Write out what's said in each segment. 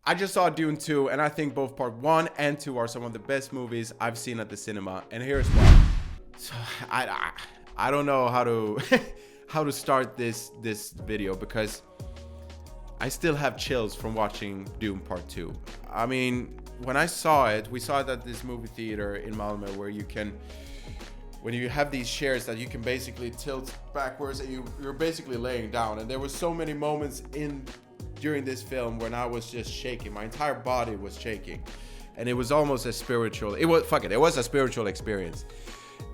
I just saw Dune 2, and I think both part 1 and 2 are some of the best movies I've seen at the cinema, and here's why. So I don't know how to how to start this video, because I still have chills from watching Dune Part 2. I mean, when I saw it, we saw it at this movie theater in Malmö, where you can, when you have these chairs that you can basically tilt backwards, and you're basically laying down. And there were so many moments during this film when I was just shaking. My entire body was shaking, and it was almost a spiritual. It was a spiritual experience.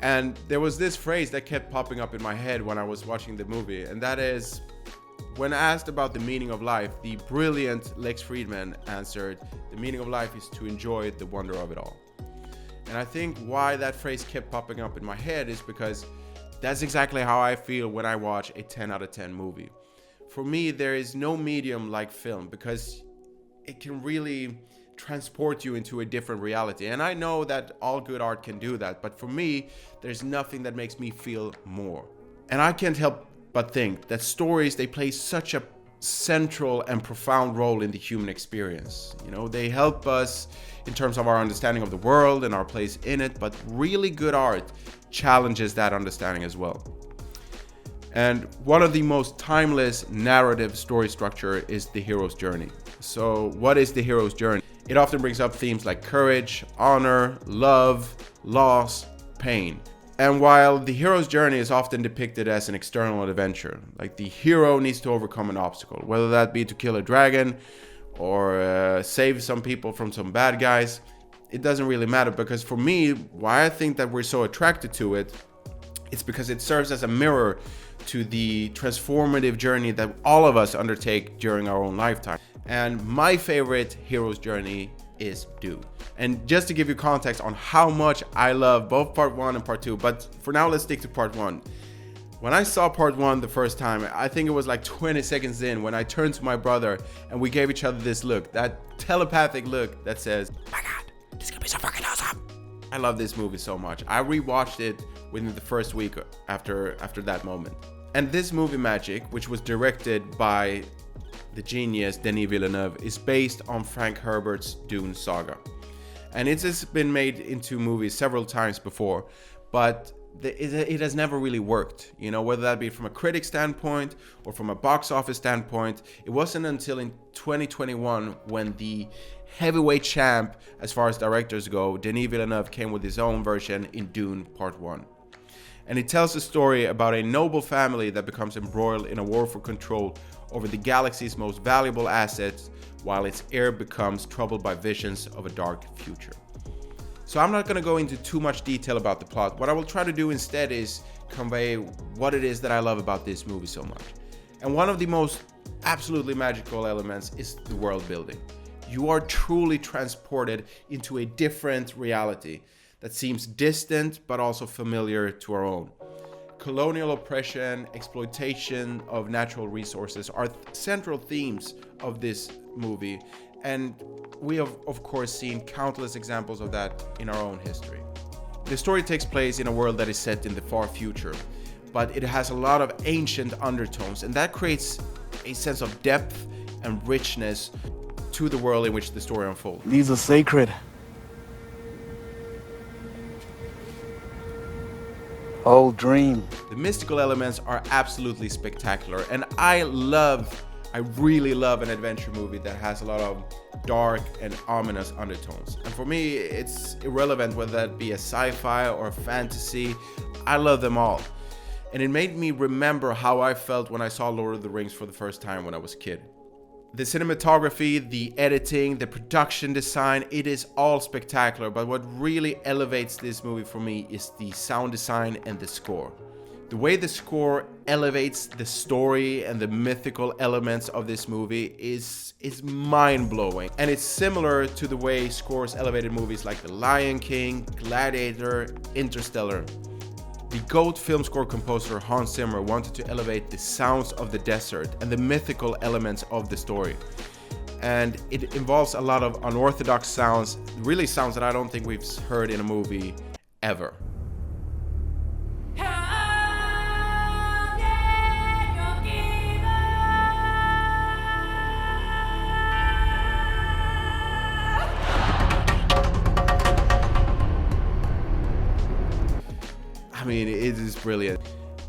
And there was this phrase that kept popping up in my head when I was watching the movie, and that is, when asked about the meaning of life, the brilliant Lex Friedman answered, "The meaning of life is to enjoy the wonder of it all." And I think why that phrase kept popping up in my head is because that's exactly how I feel when I watch a 10 out of 10 movie. For me, there is no medium like film, because it can really transport you into a different reality. And I know that all good art can do that, but for me, there's nothing that makes me feel more. And I can't help but think that stories, they play such a central and profound role in the human experience. You know, they help us in terms of our understanding of the world and our place in it, but really good art challenges that understanding as well. And one of the most timeless narrative story structure is the hero's journey. So what is the hero's journey? It often brings up themes like courage, honor, love, loss, pain. And while the hero's journey is often depicted as an external adventure, like the hero needs to overcome an obstacle, whether that be to kill a dragon or save some people from some bad guys, it doesn't really matter. Because for me, why I think that we're so attracted to it, it's because it serves as a mirror to the transformative journey that all of us undertake during our own lifetime. And my favorite hero's journey is Dune. And just to give you context on how much I love both part 1 and part 2, but for now let's stick to part 1. When I saw part 1 the first time, I think it was like 20 seconds in, when I turned to my brother and we gave each other this look, that telepathic look that says, "My God, this is gonna be so fucking awesome." I love this movie so much. I rewatched it within the first week after that moment. And this movie magic, which was directed by the genius Denis Villeneuve, is based on Frank Herbert's Dune saga. And it has been made into movies several times before, but it has never really worked. You know, whether that be from a critic standpoint or from a box office standpoint. It wasn't until in 2021 when the heavyweight champ, as far as directors go, Denis Villeneuve, came with his own version in Dune Part 1. And it tells a story about a noble family that becomes embroiled in a war for control over the galaxy's most valuable assets, while its heir becomes troubled by visions of a dark future. So I'm not going to go into too much detail about the plot. What I will try to do instead is convey what it is that I love about this movie so much. And one of the most absolutely magical elements is the world building. You are truly transported into a different reality that seems distant but also familiar to our own. Colonial oppression, exploitation of natural resources are central themes of this movie, and we have of course seen countless examples of that in our own history. The story takes place in a world that is set in the far future, but it has a lot of ancient undertones, and that creates a sense of depth and richness to the world in which the story unfolds. These are sacred. Old dream. The mystical elements are absolutely spectacular, and I really love an adventure movie that has a lot of dark and ominous undertones. And for me, it's irrelevant whether that be a sci-fi or a fantasy. I love them all. And it made me remember how I felt when I saw Lord of the Rings for the first time when I was a kid. The cinematography, the editing, the production design, it is all spectacular, but what really elevates this movie for me is the sound design and the score. The way the score elevates the story and the mythical elements of this movie is mind-blowing. And it's similar to the way scores elevated movies like The Lion King, Gladiator, Interstellar. The GOAT film score composer Hans Zimmer wanted to elevate the sounds of the desert and the mythical elements of the story. And it involves a lot of unorthodox sounds, really sounds that I don't think we've heard in a movie ever. it is brilliant.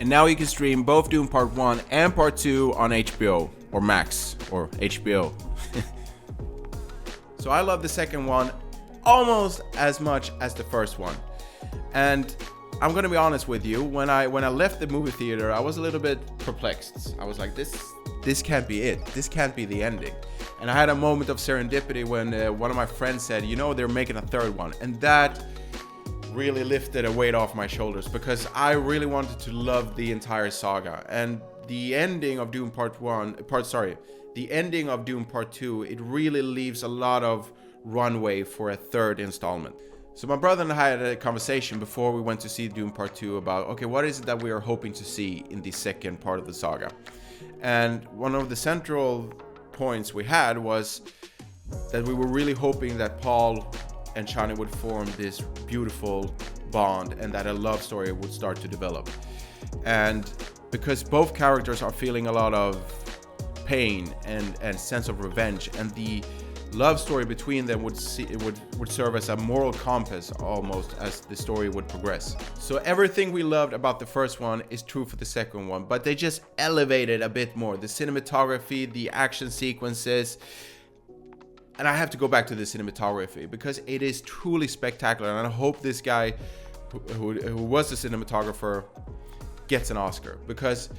And now you can stream both Dune Part 1 and Part 2 on HBO, or Max, or HBO. So I love the second one almost as much as the first one. And I'm gonna be honest with you, when I left the movie theater, I was a little bit perplexed. I was like, this can't be it. This can't be the ending. And I had a moment of serendipity when one of my friends said, you know, they're making a third one. And that really lifted a weight off my shoulders, because I really wanted to love the entire saga. And the ending of Dune the ending of Dune Part 2, it really leaves a lot of runway for a third installment. So my brother and I had a conversation before we went to see Dune Part 2 about, okay, what is it that we are hoping to see in the second part of the saga? And one of the central points we had was that we were really hoping that Paul and Chani would form this beautiful bond, and that a love story would start to develop. And because both characters are feeling a lot of pain and sense of revenge, and the love story between them would serve as a moral compass almost as the story would progress. So everything we loved about the first one is true for the second one, but they just elevated a bit more. The cinematography, the action sequences. And I have to go back to the cinematography because it is truly spectacular, and I hope this guy who was the cinematographer gets an Oscar, because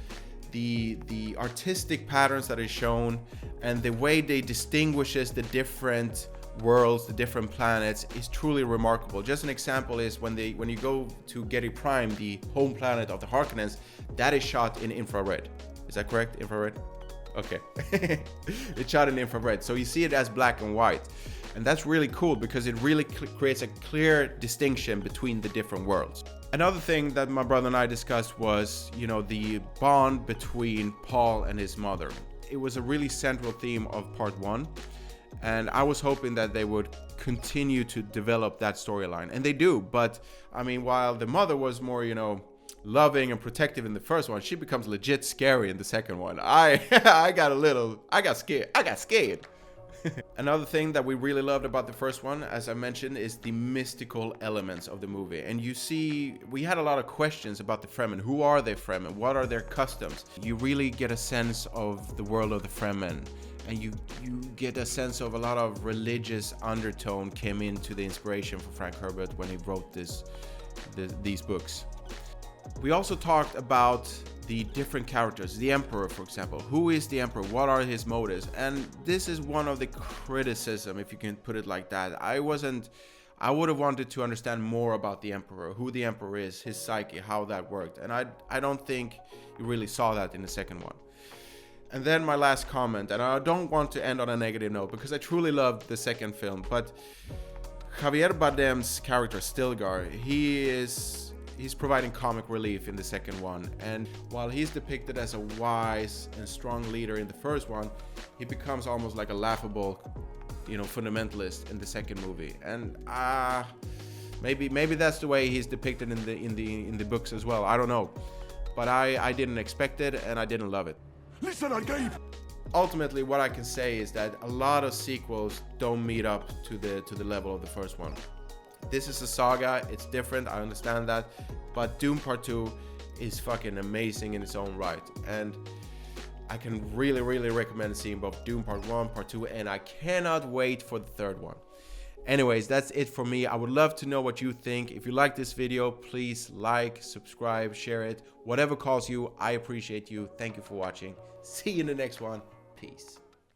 the artistic patterns that is shown and the way they distinguishes the different worlds, the different planets, is truly remarkable. Just an example is when you go to Getty Prime, the home planet of the Harkonnens, that is shot in infrared. Is that correct? Infrared? Okay. It's shot in infrared, so you see it as black and white, and that's really cool because it really creates a clear distinction between the different worlds. Another thing that my brother and I discussed was, you know, the bond between Paul and his mother. It was a really central theme of Part 1, and I was hoping that they would continue to develop that storyline, and they do. But I mean, while the mother was more, you know, loving and protective in the first one, she becomes legit scary in the second one. I got scared. Another thing that we really loved about the first one, as I mentioned, is the mystical elements of the movie. And you see, we had a lot of questions about the Fremen. Who are they Fremen? What are their customs? You really get a sense of the world of the Fremen, and you get a sense of a lot of religious undertone came into the inspiration for Frank Herbert when he wrote these books. We also talked about the different characters. The Emperor, for example. Who is the Emperor? What are his motives? And this is one of the criticism, if you can put it like that. I would have wanted to understand more about the Emperor, who the Emperor is, his psyche, how that worked. And I don't think you really saw that in the second one. And then my last comment, and I don't want to end on a negative note because I truly loved the second film, but Javier Bardem's character Stilgar, he's providing comic relief in the second one, and while he's depicted as a wise and strong leader in the first one, he becomes almost like a laughable, you know, fundamentalist in the second movie. And maybe that's the way he's depicted in the books as well. I don't know, but I didn't expect it, and I didn't love it. Listen, Gabe. Ultimately, what I can say is that a lot of sequels don't meet up to the level of the first one. This is a saga, it's different, I understand that, but Dune Part 2 is fucking amazing in its own right, and I can really recommend seeing both Dune Part 1, Part 2, and I cannot wait for the third one. Anyways, that's it for me. I would love to know what you think. If you like this video, please like, subscribe, share it, whatever calls you. I appreciate you. Thank you for watching. See you in the next one. Peace.